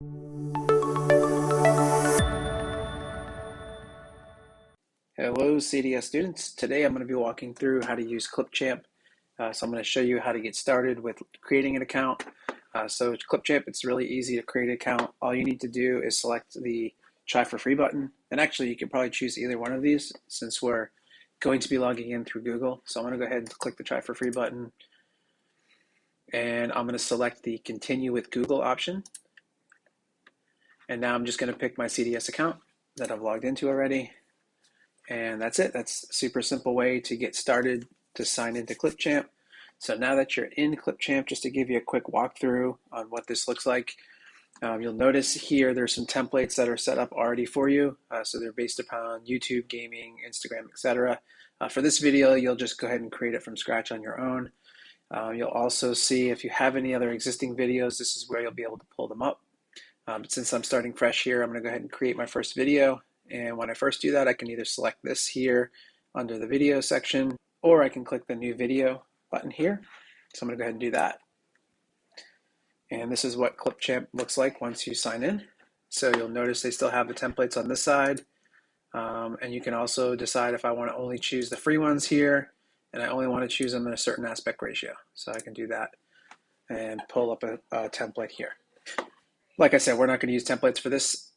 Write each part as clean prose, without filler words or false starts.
Hello CDS students. Today I'm going to be walking through how to use Clipchamp. So I'm going to show you how to get started with creating an account. So Clipchamp, it's really easy to create an account. All you need to do is select the try for free button. And actually you can probably choose either one of these since we're going to be logging in through Google. So I'm going to go ahead and click the try for free button. And I'm going to select the continue with Google option. And now I'm just going to pick my CDS account that I've logged into already. And that's it. That's a super simple way to get started to sign into Clipchamp. So now that you're in Clipchamp, just to give you a quick walkthrough on what this looks like, you'll notice here there's some templates that are set up already for you. So they're based upon YouTube, gaming, Instagram, etc. For this video, you'll just go ahead and create it from scratch on your own. You'll also see if you have any other existing videos, this is where you'll be able to pull them up. But since I'm starting fresh here, I'm going to go ahead and create my first video. And when I first do that, I can either select this here under the video section, or I can click the new video button here. So I'm going to go ahead and do that. And this is what Clipchamp looks like once you sign in. So you'll notice they still have the templates on this side. And you can also decide if I want to only choose the free ones here, and I only want to choose them in a certain aspect ratio. So I can do that and pull up a template here. Like I said, we're not going to use templates for this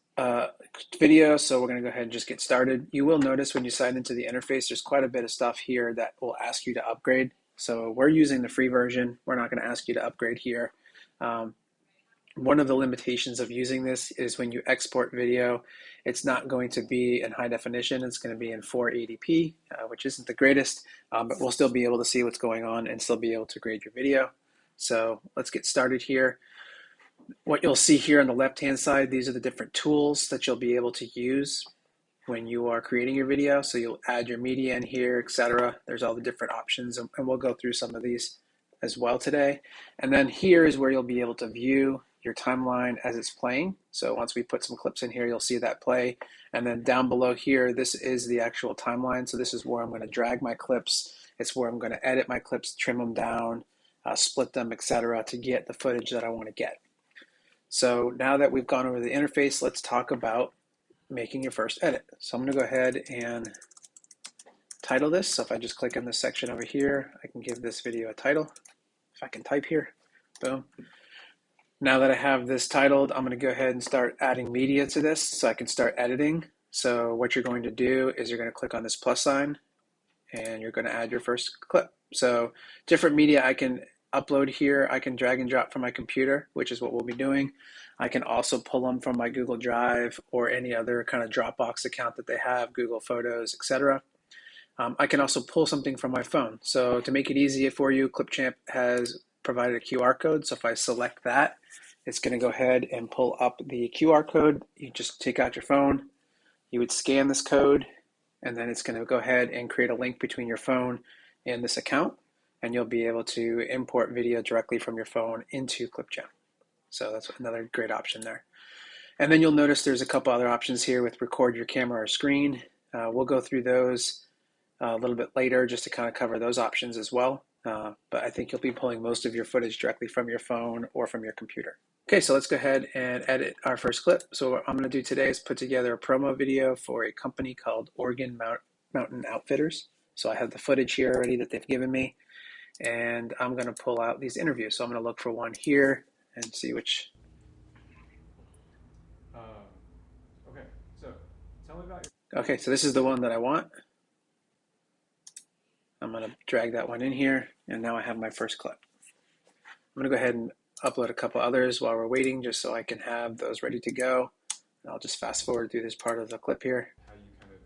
video, so we're going to go ahead and just get started. You will notice when you sign into the interface, there's quite a bit of stuff here that will ask you to upgrade. So we're using the free version. We're not going to ask you to upgrade here. One of the limitations of using this is when you export video, it's not going to be in high definition. It's going to be in 480p, which isn't the greatest, but we'll still be able to see what's going on and still be able to grade your video. So let's get started here. What you'll see here on the left-hand side, these are the different tools that you'll be able to use when you are creating your video. So you'll add your media in here, etc. There's all the different options, and we'll go through some of these as well today. And then here is where you'll be able to view your timeline as it's playing. So once we put some clips in here, you'll see that play. And then down below here, this is the actual timeline. So this is where I'm going to drag my clips. It's where I'm going to edit my clips, trim them down, split them, etc. to get the footage that I want to get. So now that we've gone over the interface, let's talk about making your first edit. So I'm going to go ahead and title this. So if I just click in this section over here, I can give this video a title. If I can type here, boom. Now that I have this titled, I'm going to go ahead and start adding media to this so I can start editing. So what you're going to do is you're going to click on this plus sign and you're going to add your first clip. So different media I can upload here, I can drag and drop from my computer, which is what we'll be doing. I can also pull them from my Google Drive or any other kind of Dropbox account that they have, Google Photos, etc. I can also pull something from my phone. So to make it easier for you, Clipchamp has provided a QR code. So if I select that, it's going to go ahead and pull up the QR code. You just take out your phone, you would scan this code, and then it's going to go ahead and create a link between your phone and this account. And you'll be able to import video directly from your phone into Clipchamp. So that's another great option there. And then you'll notice there's a couple other options here with record your camera or screen. We'll go through those a little bit later just to kind of cover those options as well. But I think you'll be pulling most of your footage directly from your phone or from your computer. Okay, so let's go ahead and edit our first clip. So what I'm going to do today is put together a promo video for a company called Oregon Mountain Outfitters. So I have the footage here already that they've given me. And I'm going to pull out these interviews. So I'm going to look for one here and see which. Okay, so tell me about Okay, so this is the one that I want. I'm going to drag that one in here, and now I have my first clip. I'm going to go ahead and upload a couple others while we're waiting, just so I can have those ready to go. And I'll just fast forward through this part of the clip here. how you kind of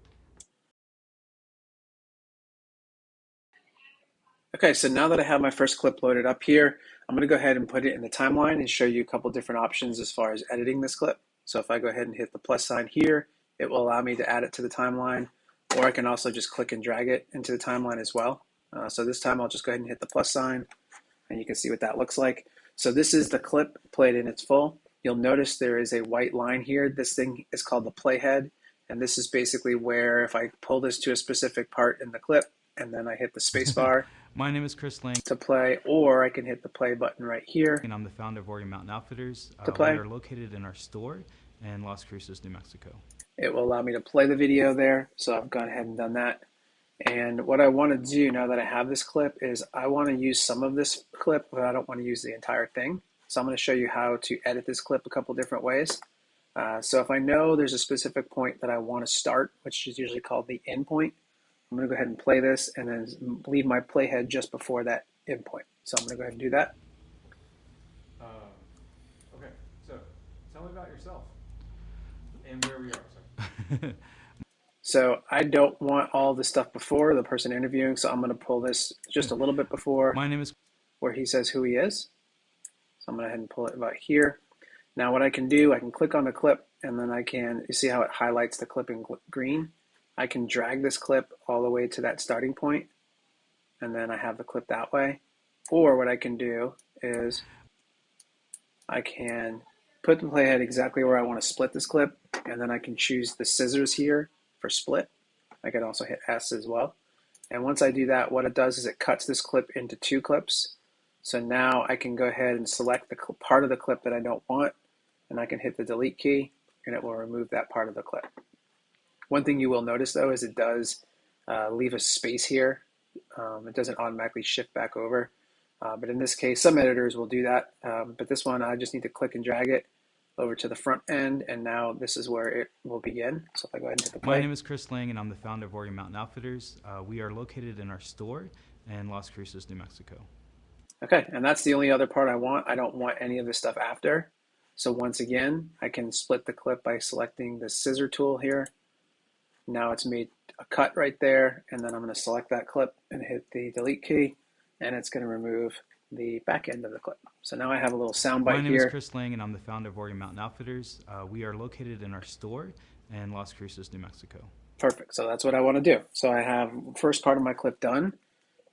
Okay, so now that I have my first clip loaded up here, I'm going to go ahead and put it in the timeline and show you a couple different options as far as editing this clip. So if I go ahead and hit the plus sign here, it will allow me to add it to the timeline, or I can also just click and drag it into the timeline as well. So this time I'll just go ahead and hit the plus sign, and you can see what that looks like. So this is the clip played in its full. You'll notice there is a white line here. This thing is called the playhead, and this is basically where if I pull this to a specific part in the clip, and then I hit the space bar, My name is Chris Lang, to play, or I can hit the play button right here and I'm the founder of Warrior Mountain Outfitters. to We play. are located in our store in Las Cruces, New Mexico. It will allow me to play the video there, so I've gone ahead and done that. And what I want to do now that I have this clip is I want to use some of this clip, but I don't want to use the entire thing. So I'm going to show you how to edit this clip a couple different ways. So if I know there's a specific point that I want to start, which is usually called the end point, I'm going to go ahead and play this and then leave my playhead just before that end point. So I'm going to go ahead and do that. Okay, so tell me about yourself and where we are. So. So I don't want all the stuff before the person interviewing, so I'm going to pull this just a little bit before My name is where he says who he is. So I'm going to go ahead and pull it about here. Now what I can do, I can click on the clip and then I can, you see how it highlights the clip in green? I can drag this clip all the way to that starting point and then I have the clip that way. Or what I can do is I can put the playhead exactly where I want to split this clip, and then I can choose the scissors here for split. I can also hit S as well. And once I do that, what it does is it cuts this clip into two clips. So now I can go ahead and select the part of the clip that I don't want, and I can hit the delete key, and it will remove that part of the clip. One thing you will notice though is it does leave a space here. It doesn't automatically shift back over. But in this case, some editors will do that. But this one, I just need to click and drag it over to the front end, and now this is where it will begin. So if I go ahead and hit the play. My name is Chris Lang, and I'm the founder of Warrior Mountain Outfitters. We are located in our store in Las Cruces, New Mexico. Okay, and that's the only other part I want. I don't want any of this stuff after. So once again, I can split the clip by selecting the scissor tool here. Now it's made a cut right there, and then I'm going to select that clip and hit the delete key, and it's going to remove the back end of the clip. So now I have a little soundbite here. My name is Chris Lang, and I'm the founder of Warrior Mountain Outfitters. We are located in our store in Las Cruces, New Mexico. Perfect. So that's what I want to do. So I have the first part of my clip done,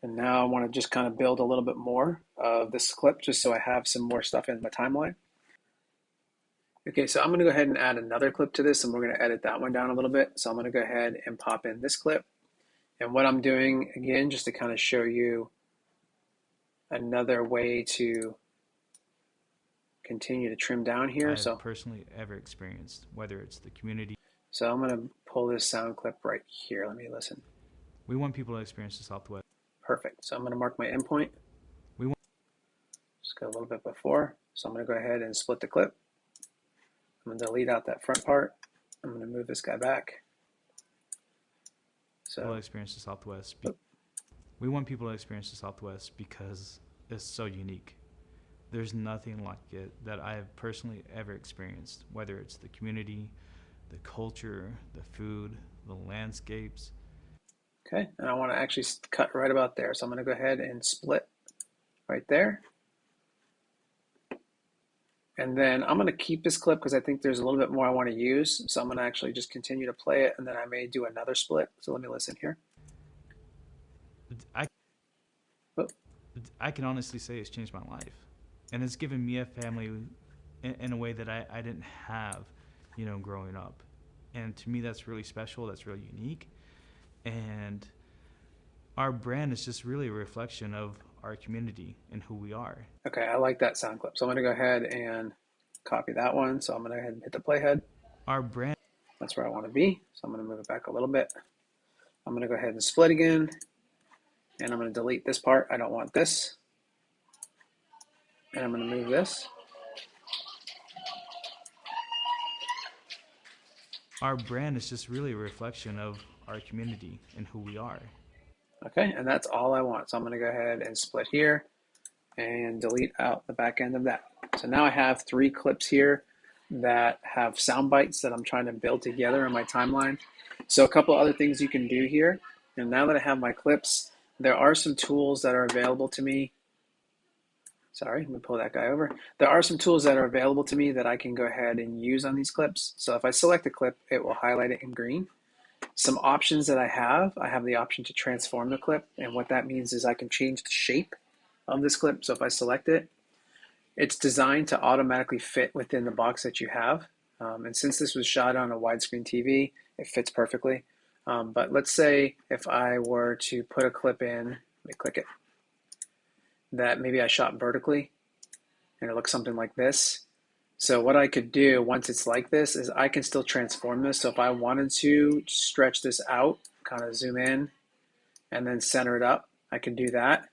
and now I want to just kind of build a little bit more of this clip just so I have some more stuff in my timeline. Okay, so I'm going to go ahead and add another clip to this, and we're going to edit that one down a little bit. So I'm going to go ahead and pop in this clip. And what I'm doing, again, just to kind of show you another way to continue to trim down here. I've personally ever experienced, whether it's the community. So I'm going to pull this sound clip right here. Let me listen. We want people to experience the Southwest. Perfect. So I'm going to mark my endpoint. Just go a little bit before. So I'm going to go ahead and split the clip. I'm going to delete out that front part. I'm going to move this guy back. So people experience the Southwest. We want people to experience the Southwest because it's so unique. There's nothing like it that I have personally ever experienced, whether it's the community, the culture, the food, the landscapes. Okay, and I want to actually cut right about there. So I'm going to go ahead and split right there. And then I'm going to keep this clip because I think there's a little bit more I want to use. So I'm going to actually just continue to play it, and then I may do another split. So let me listen here. I can honestly say it's changed my life. And it's given me a family in a way that I didn't have, growing up. And to me, that's really special. That's really unique. And our brand is just really a reflection of our community and who we are. Okay, I like that sound clip. So I'm going to go ahead and copy that one. So I'm going to go ahead and hit the playhead. Our brand. That's where I want to be. So I'm going to move it back a little bit. I'm going to go ahead and split again. And I'm going to delete this part. I don't want this. And I'm going to move this. Our brand is just really a reflection of our community and who we are. Okay, and that's all I want. So I'm going to go ahead and split here and delete out the back end of that. So now I have 3 clips here that have sound bites that I'm trying to build together in my timeline. So a couple other things you can do here. And now that I have my clips, there are some tools that are available to me. Sorry, let me pull that guy over. There are some tools that are available to me that I can go ahead and use on these clips. So if I select a clip, it will highlight it in green. Some options that I have the option to transform the clip, and what that means is I can change the shape of this clip. So if I select it, it's designed to automatically fit within the box that you have. And since this was shot on a widescreen TV, it fits perfectly. But let's say if I were to put a clip in, let me click it. that maybe I shot vertically and it looks something like this. So what I could do once it's like this is I can still transform this. So if I wanted to stretch this out, kind of zoom in and then center it up, I can do that.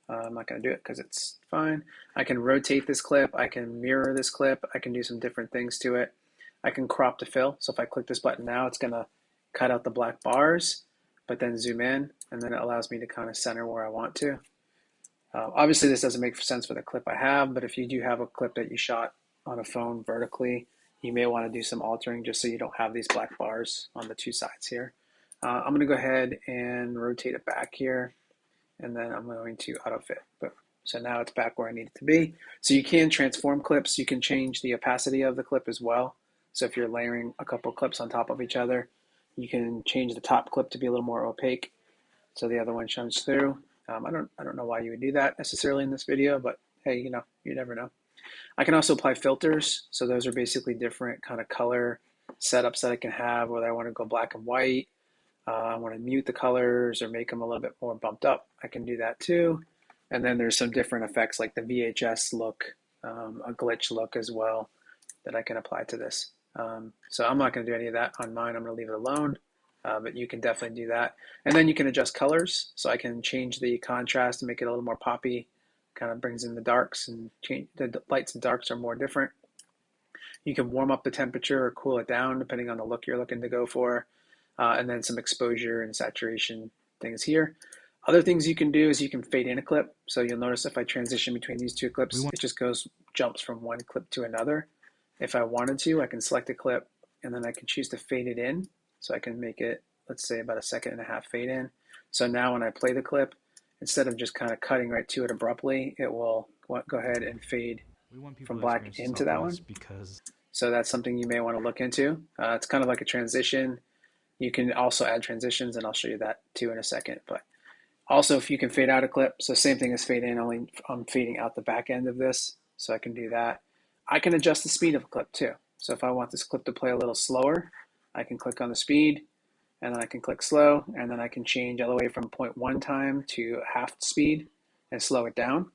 I'm not going to do it because it's fine. I can rotate this clip. I can mirror this clip. I can do some different things to it. I can crop to fill. So if I click this button now, it's going to cut out the black bars, but then zoom in, and then it allows me to kind of center where I want to. Obviously, this doesn't make sense for the clip I have, but if you do have a clip that you shot on a phone vertically, you may want to do some altering just so you don't have these black bars on the two sides here. I'm going to go ahead and rotate it back here, and then I'm going to auto fit. So now it's back where I need it to be. So you can transform clips. You can change the opacity of the clip as well. So if you're layering a couple clips on top of each other, you can change the top clip to be a little more opaque so the other one shines through. I don't know why you would do that necessarily in this video, but hey, you never know. I can also apply filters. So those are basically different kind of color setups that I can have, whether I want to go black and white, I want to mute the colors or make them a little bit more bumped up. I can do that too. And then there's some different effects like the VHS look, a glitch look as well that I can apply to this. So I'm not going to do any of that on mine. I'm going to leave it alone, but you can definitely do that. And then you can adjust colors. So I can change the contrast and make it a little more poppy, kind of brings in the darks, and change the lights and darks are more different. You can warm up the temperature or cool it down depending on the look you're looking to go for. And then some exposure and saturation things here. Other things you can do is you can fade in a clip. So you'll notice if I transition between these two clips, it just jumps from one clip to another. If I wanted to, I can select a clip and then I can choose to fade it in. So I can make it, let's say, about 1.5 seconds fade in. So now when I play the clip, instead of just kind of cutting right to it abruptly, it will go ahead and fade from black into that one. So that's something you may want to look into. It's kind of like a transition. You can also add transitions, and I'll show you that too in a second. But also, if you can fade out a clip, so same thing as fade in, only I'm fading out the back end of this, so I can do that. I can adjust the speed of a clip too. So if I want this clip to play a little slower, I can click on the speed, and then I can click slow, and then I can change all the way from 0.1 time to half speed and slow it down.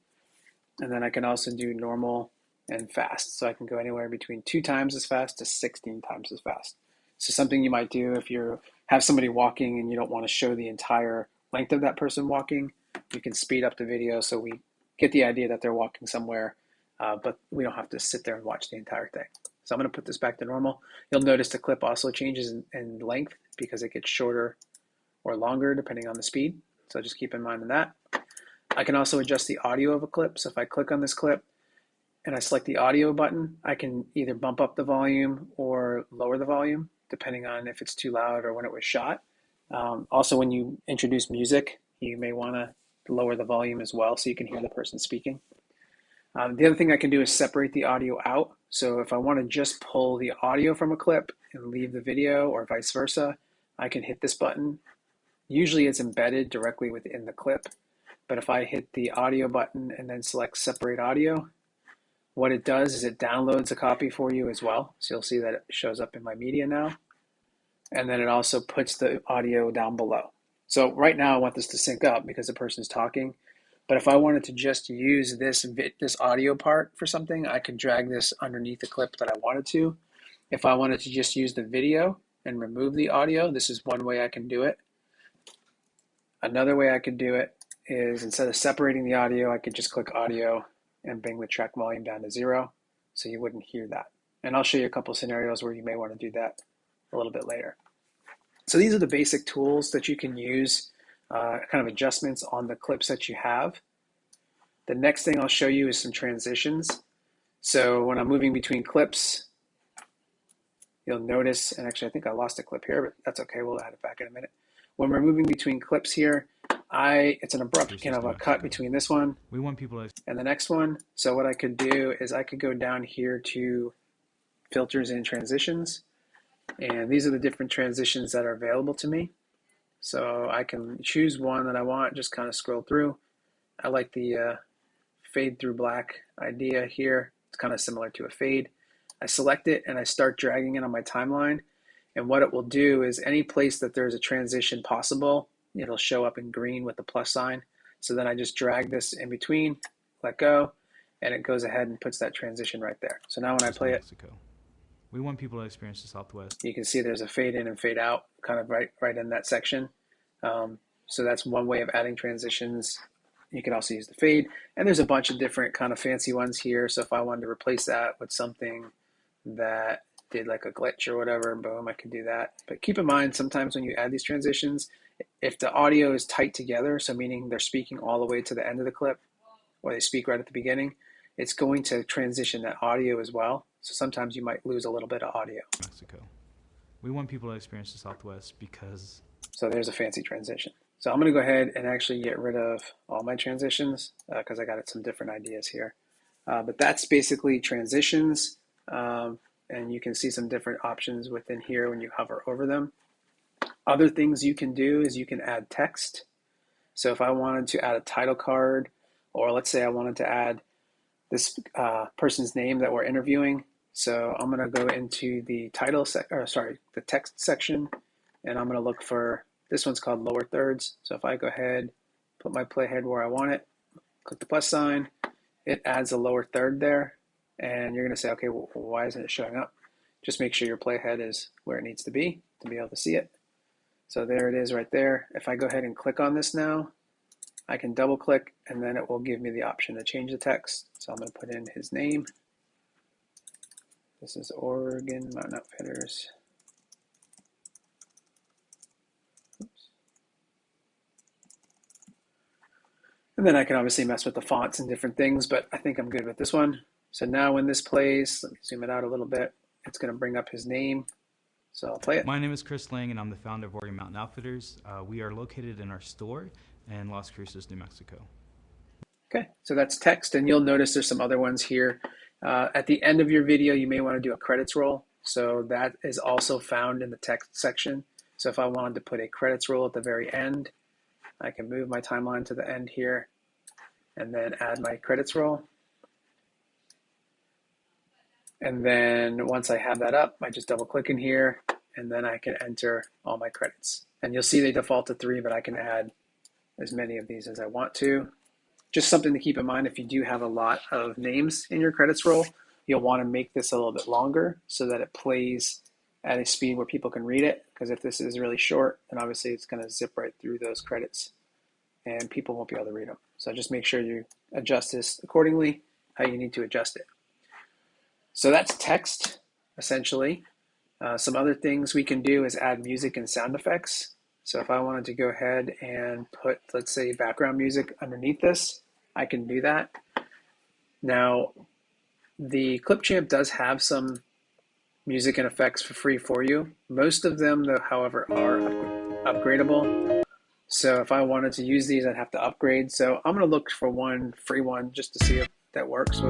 And then I can also do normal and fast. So I can go anywhere between 2 times as fast to 16 times as fast. So something you might do if you have somebody walking and you don't want to show the entire length of that person walking, you can speed up the video so we get the idea that they're walking somewhere, but we don't have to sit there and watch the entire thing. So I'm going to put this back to normal. You'll notice the clip also changes in length because it gets shorter or longer depending on the speed. So just keep in mind on that. I can also adjust the audio of a clip. So if I click on this clip and I select the audio button, I can either bump up the volume or lower the volume depending on if it's too loud or when it was shot. Also, when you introduce music, you may want to lower the volume as well so you can hear the person speaking. The other thing I can do is separate the audio out. So if I want to just pull the audio from a clip and leave the video or vice versa, I can hit this button. Usually it's embedded directly within the clip, but if I hit the audio button and then select separate audio, what it does is it downloads a copy for you as well. So you'll see that it shows up in my media now. And then it also puts the audio down below. So right now I want this to sync up because the person's talking. But if I wanted to just use this audio part for something, I could drag this underneath the clip that I wanted to. If I wanted to just use the video and remove the audio, this is one way I can do it. Another way I could do it is instead of separating the audio, I could just click audio and bring the track volume down to 0 so you wouldn't hear that. And I'll show you a couple scenarios where you may want to do that a little bit later. So these are the basic tools that you can use, kind of adjustments on the clips that you have. The next thing I'll show you is some transitions. So when I'm moving between clips, you'll notice, and actually I think I lost a clip here, but that's okay, we'll add it back in a minute. When we're moving between clips here, it's an abrupt kind of a cut between this one and the next one. So what I could do is I could go down here to filters and transitions, and these are the different transitions that are available to me. So I can choose one that I want, just kind of scroll through. I like the fade through black idea here. It's kind of similar to a fade. I select it and I start dragging it on my timeline. And what it will do is any place that there's a transition possible, it'll show up in green with the plus sign. So then I just drag this in between, let go, and it goes ahead and puts that transition right there. So now when I play it, Mexico. We want people to experience the Southwest. you can see there's a fade in and fade out kind of right in that section. So that's one way of adding transitions. You can also use the fade, and there's a bunch of different kind of fancy ones here. So if I wanted to replace that with something that did like a glitch or whatever, boom, I could do that. But keep in mind, sometimes when you add these transitions, if the audio is tight together, so meaning they're speaking all the way to the end of the clip, or they speak right at the beginning, it's going to transition that audio as well. So sometimes you might lose a little bit of audio. Mexico. We want people to experience the Southwest because... So there's a fancy transition. So I'm going to go ahead and actually get rid of all my transitions because I got some different ideas here. But that's basically transitions. And you can see some different options within here when you hover over them. Other things you can do is you can add text. So if I wanted to add a title card, or let's say I wanted to add this person's name that we're interviewing. So I'm going to go into the the text section, and I'm going to look for, this one's called lower thirds. So if I go ahead, put my playhead where I want it, click the plus sign, it adds a lower third there. And you're going to say, okay, well, why isn't it showing up? Just make sure your playhead is where it needs to be able to see it. So there it is right there. If I go ahead and click on this now, I can double click and then it will give me the option to change the text. So I'm going to put in his name. This is Oregon Mountain Outfitters. Oops. And then I can obviously mess with the fonts and different things, but I think I'm good with this one. So now when this plays, let me zoom it out a little bit, it's going to bring up his name. So I'll play it. My name is Chris Lang, and I'm the founder of Oregon Mountain Outfitters. We are located in our store in Las Cruces, New Mexico. Okay, so that's text, and you'll notice there's some other ones here. At the end of your video, you may want to do a credits roll. So that is also found in the text section. So if I wanted to put a credits roll at the very end, I can move my timeline to the end here and then add my credits roll. And then once I have that up, I just double click in here and then I can enter all my credits. And you'll see they default to 3, but I can add as many of these as I want to. Just something to keep in mind, if you do have a lot of names in your credits roll, you'll want to make this a little bit longer so that it plays at a speed where people can read it. Because if this is really short, then obviously it's going to zip right through those credits and people won't be able to read them. So just make sure you adjust this accordingly, how you need to adjust it. So that's text, essentially. Some other things we can do is add music and sound effects. So if I wanted to go ahead and put, let's say, background music underneath this, I can do that. Now, the Clipchamp does have some music and effects for free for you. Most of them, though, however, are upgradable. So if I wanted to use these, I'd have to upgrade. So I'm going to look for one free one just to see if that works.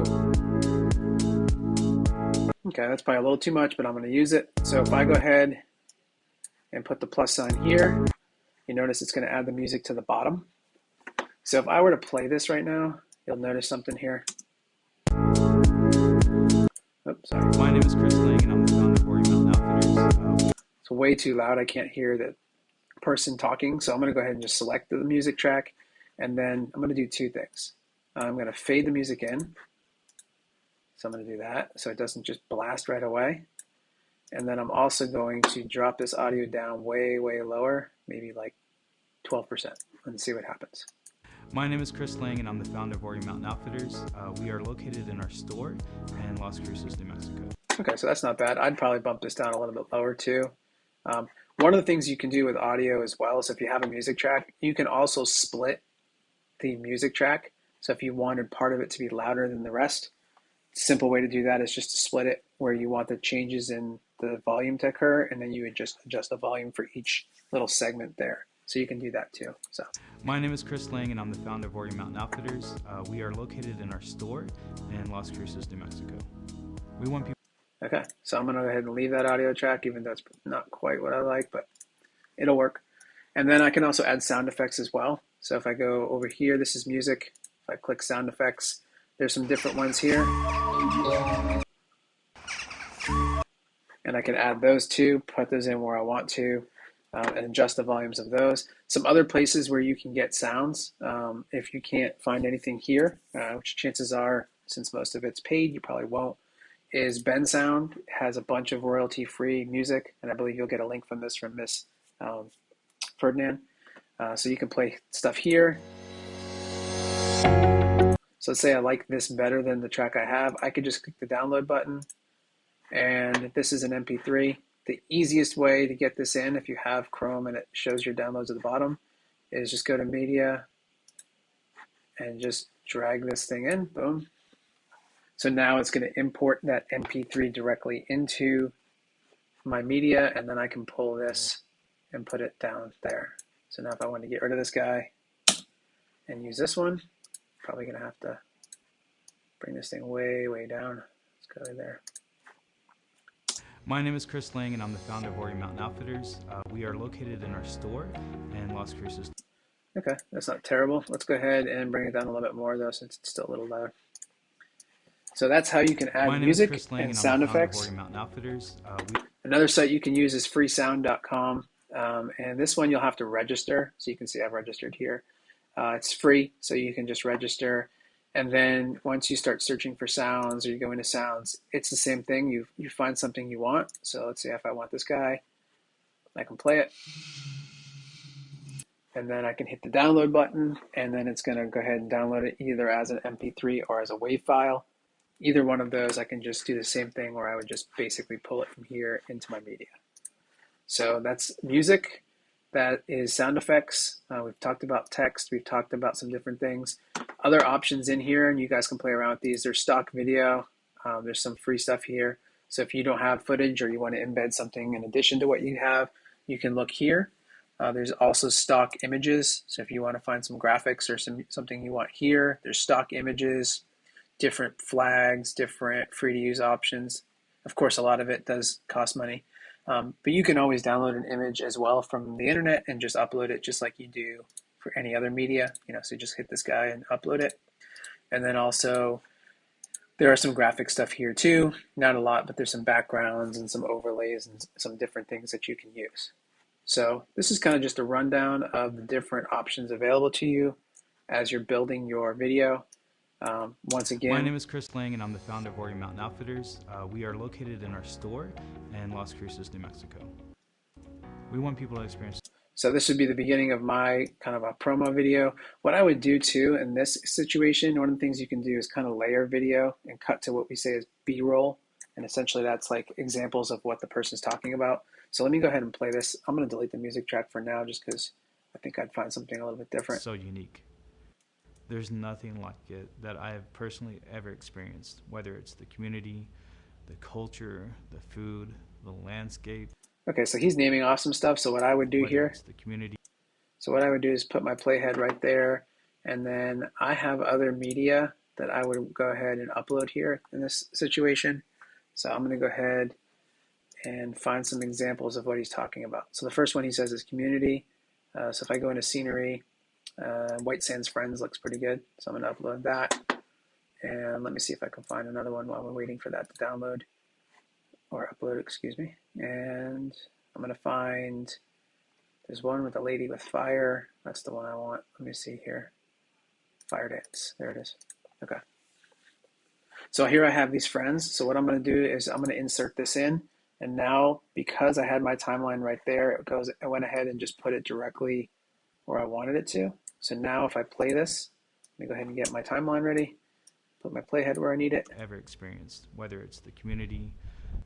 Okay, that's probably a little too much, but I'm going to use it. So if I go ahead and put the plus sign here, you notice it's going to add the music to the bottom. So if I were to play this right now, you'll notice something here. Oops, sorry. My name is Chris Lang, and I'm the founder of Oregon Mountain Outfitters. It's way too loud. I can't hear the person talking. So I'm going to go ahead and just select the music track. And then I'm going to do 2 things. I'm going to fade the music in. So I'm going to do that so it doesn't just blast right away. And then I'm also going to drop this audio down way, way lower, maybe like 12%, and see what happens. My name is Chris Lang, and I'm the founder of Oregon Mountain Outfitters. We are located in our store in Las Cruces, New Mexico. Okay, so that's not bad. I'd probably bump this down a little bit lower too. One of the things you can do with audio as well is if you have a music track, you can also split the music track. So if you wanted part of it to be louder than the rest, simple way to do that is just to split it where you want the changes in the volume to occur, and then you would just adjust the volume for each little segment there. So you can do that too. So my name is Chris Lang, and I'm the founder of Oregon Mountain Outfitters. We are located in our store in Las Cruces, New Mexico. We want people. Okay, so I'm going to go ahead and leave that audio track, even though it's not quite what I like, but it'll work. And then I can also add sound effects as well. So if I go over here, this is music. If I click sound effects, there's some different ones here. And I can add those too, put those in where I want to. and adjust the volumes of those. Some other places where you can get sounds, if you can't find anything here, which chances are, since most of it's paid, you probably won't, is Ben Sound. It has a bunch of royalty-free music, and I believe you'll get a link from this from Miss um, Ferdinand. So you can play stuff here. So let's say I like this better than the track I have. I could just click the download button, and this is an MP3. The easiest way to get this in, if you have Chrome and it shows your downloads at the bottom, is just go to Media and just drag this thing in. Boom. So now it's going to import that MP3 directly into my media, and then I can pull this and put it down there. So now if I want to get rid of this guy and use this one, probably going to have to bring this thing way, way down. Let's go there. My name is Chris Lang, and I'm the founder of Warrior Mountain Outfitters. We are located in our store in Las Cruces. Okay, that's not terrible. Let's go ahead and bring it down a little bit more, though, since it's still a little loud. So that's how you can add music and sound effects. Another site you can use is freesound.com. And this one you'll have to register. So you can see I've registered here. It's free, so you can just register. And then once you start searching for sounds or you go into sounds, it's the same thing. You find something you want. So let's say if I want this guy, I can play it. And then I can hit the download button, and then it's going to go ahead and download it either as an MP3 or as a WAV file. Either one of those, I can just do the same thing where I would just basically pull it from here into my media. So that's music. That is sound effects. We've talked about text. We've talked about some different things. Other options in here, and you guys can play around with these. There's stock video. There's some free stuff here. So if you don't have footage or you want to embed something in addition to what you have, you can look here. There's also stock images. So if you want to find some graphics or something you want here, there's stock images, different flags, different free to use options. Of course, a lot of it does cost money. But you can always download an image as well from the internet and just upload it just like you do for any other media. So just hit this guy and upload it. And then also there are some graphic stuff here too. Not a lot, but there's some backgrounds and some overlays and some different things that you can use. So this is kind of just a rundown of the different options available to you as you're building your video. Once again, my name is Chris Lang, and I'm the founder of Warrior Mountain Outfitters. We are located in our store in Las Cruces, New Mexico. We want people to experience. So this would be the beginning of my kind of a promo video. What I would do too in this situation, one of the things you can do is kind of layer video and cut to what we say is B-roll. And essentially that's like examples of what the person's talking about. So let me go ahead and play this. I'm going to delete the music track for now just because I think I'd find something a little bit different. So unique. There's nothing like it that I have personally ever experienced, whether it's the community, the culture, the food, the landscape. Okay, so he's naming off some stuff. So what I would do here, the community. So what I would do is put my playhead right there, and then I have other media that I would go ahead and upload here in this situation. So I'm going to go ahead and find some examples of what he's talking about. So the first one he says is community. So if I go into scenery, White Sands Friends looks pretty good, so I'm going to upload that. And let me see if I can find another one while we're waiting for that to download or upload, excuse me. And I'm going to find, there's one with a lady with fire. That's the one I want. Let me see here. Fire dance. There it is. Okay. So here I have these friends. So what I'm going to do is I'm going to insert this in. And now, because I had my timeline right there, I went ahead and just put it directly where I wanted it to. So now if I play this, let me go ahead and get my timeline ready, put my playhead where I need it. Ever experienced, whether it's the community,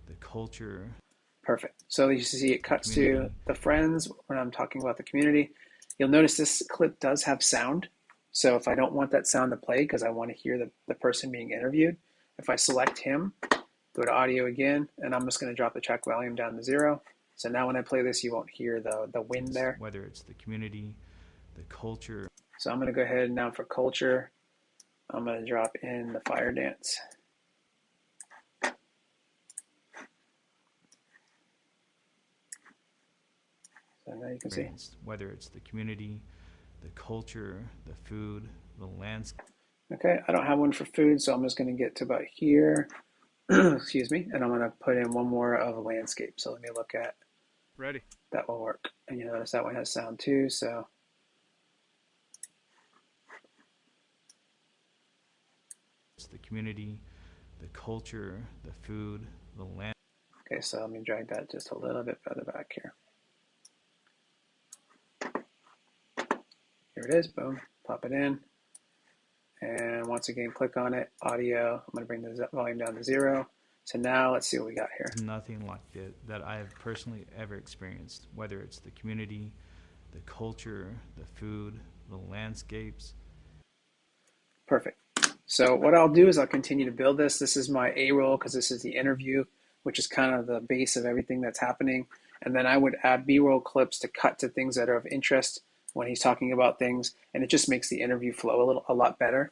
the culture. Perfect. So you see it cuts to the friends when I'm talking about the community. You'll notice this clip does have sound. So if I don't want that sound to play because I want to hear the person being interviewed, if I select him, go to audio again, and I'm just going to drop the track volume down to 0. So now when I play this, you won't hear the wind there. Whether it's the community, the culture. So I'm going to go ahead now for culture. I'm going to drop in the fire dance. So now you can see. Whether it's the community, the culture, the food, the landscape. Okay, I don't have one for food, so I'm just going to get to about here. Excuse me, and I'm going to put in one more of a landscape. So let me look at Ready. that will work. And you notice that one has sound too, so. It's the community, the culture, the food, the land. Okay, so let me drag that just a little bit further back here. Here it is, boom, pop it in. And once again, click on it, audio. I'm gonna bring the volume down to 0. So now let's see what we got here. Nothing like it that I have personally ever experienced, whether it's the community, the culture, the food, the landscapes. Perfect. So what I'll do is I'll continue to build this. This is my A roll because this is the interview, which is kind of the base of everything that's happening. And then I would add B-roll clips to cut to things that are of interest when he's talking about things, and it just makes the interview flow a lot better.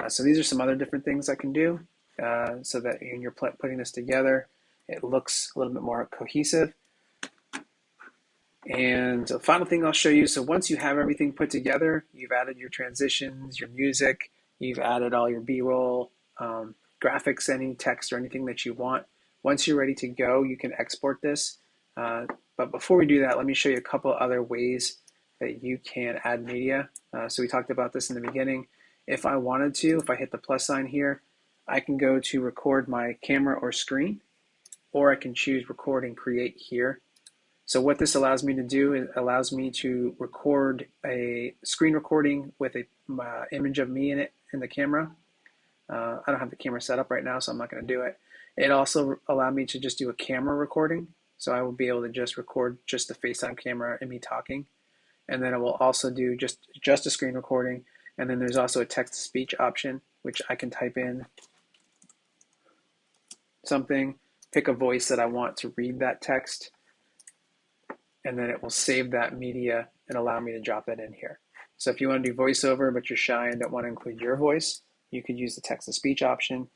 So these are some other different things I can do so that when you're putting this together, it looks a little bit more cohesive. And the final thing I'll show you, so once you have everything put together, you've added your transitions, your music, you've added all your B-roll, graphics, any text or anything that you want. Once you're ready to go, you can export this. But before we do that, let me show you a couple other ways that you can add media. So we talked about this in the beginning. If I wanted to, if I hit the plus sign here, I can go to record my camera or screen, or I can choose record and create here. So what this allows me to do is allows me to record a screen recording with a image of me in it in the camera. I don't have the camera set up right now, so I'm not going to do it. It also allowed me to just do a camera recording. So I will be able to just record just the FaceTime camera and me talking. And then it will also do just a screen recording. And then there's also a text-to-speech option, which I can type in something, pick a voice that I want to read that text, and then it will save that media and allow me to drop that in here. So if you want to do voiceover, but you're shy and don't want to include your voice, you could use the text-to-speech option.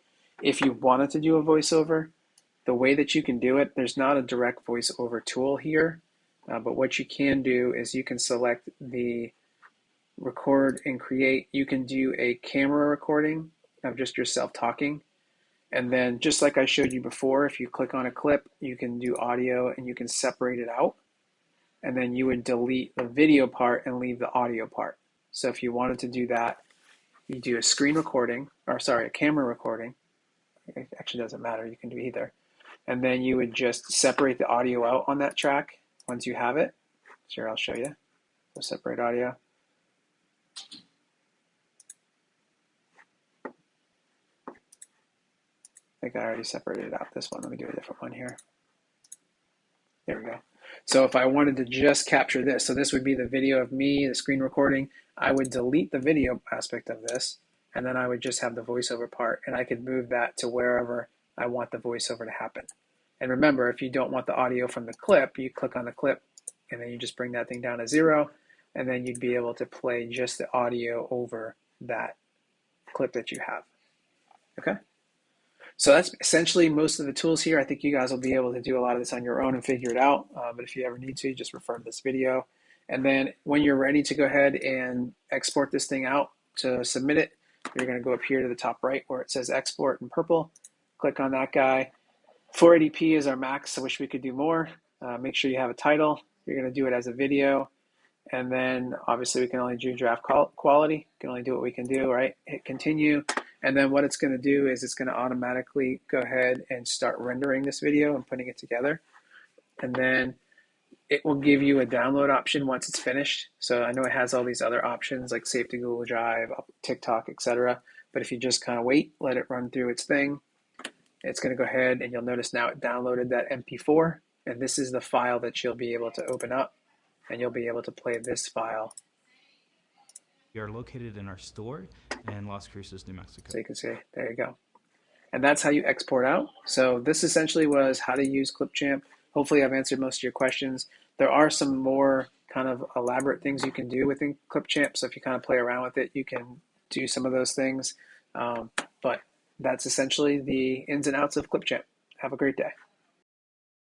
If you wanted to do a voiceover, the way that you can do it, there's not a direct voiceover tool here, but what you can do is you can select the record and create. You can do a camera recording of just yourself talking. And then just like I showed you before, if you click on a clip, you can do audio and you can separate it out. And then you would delete the video part and leave the audio part. So if you wanted to do that, you do a screen recording, or sorry, a camera recording. It actually doesn't matter, you can do either. And then you would just separate the audio out on that track once you have it. Sure, I'll show you. So separate audio. I think I already separated out this one. Let me do a different one here. There we go. So if I wanted to just capture this, so this would be the video of me, the screen recording, I would delete the video aspect of this, and then I would just have the voiceover part, and I could move that to wherever I want the voiceover to happen. And remember, if you don't want the audio from the clip, you click on the clip, and then you just bring that thing down to 0, and then you'd be able to play just the audio over that clip that you have. Okay? So that's essentially most of the tools here. I think you guys will be able to do a lot of this on your own and figure it out. But if you ever need to, just refer to this video. And then when you're ready to go ahead and export this thing out to submit it, you're going to go up here to the top right where it says export in purple. Click on that guy. 480p is our max. I wish we could do more. Make sure you have a title. You're going to do it as a video. And then obviously we can only do draft quality. We can only do what we can do, right? Hit continue. And then what it's going to do is it's going to automatically go ahead and start rendering this video and putting it together. And then it will give you a download option once it's finished. So I know it has all these other options like save to Google Drive, TikTok, etc. But if you just kind of wait, let it run through its thing, it's going to go ahead and you'll notice now it downloaded that MP4. And this is the file that you'll be able to open up and you'll be able to play this file. We are located in our store in Las Cruces, New Mexico. So you can see, there you go. And that's how you export out. So this essentially was how to use Clipchamp. Hopefully I've answered most of your questions. There are some more kind of elaborate things you can do within Clipchamp. So if you kind of play around with it, you can do some of those things. But that's essentially the ins and outs of Clipchamp. Have a great day.